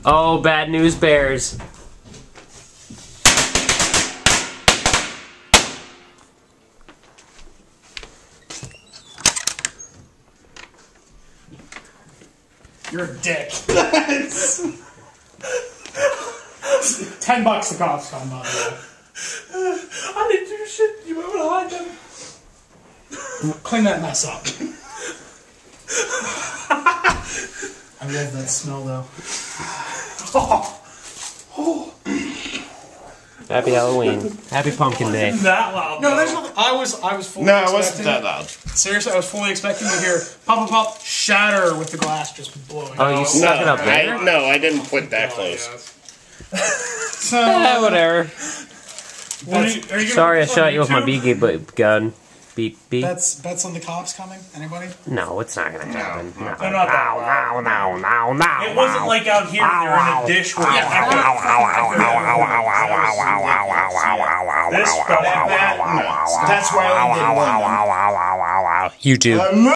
Oh, bad news bears. You're a dick. $10 the cops come, by the way. I didn't do shit. You might want to hide them. Clean that mess up. I love that smell, though. Happy Halloween. Happy Pumpkin Day. That loud. No, there's nothing. I was fully No, it expecting... wasn't that loud. Seriously, I was fully expecting to hear pop, pop, pop, shatter with the glass just blowing. Oh, you stuck it up there? I didn't put that close. So, whatever. Sorry I shot you with my BB gun. Beep, beep. Bets on the cops coming? Anybody? No, it's not gonna happen. No. They're not that loud. No. It wasn't like out here they're in a dish where Yeah, this, but That's why I only did one. YouTube.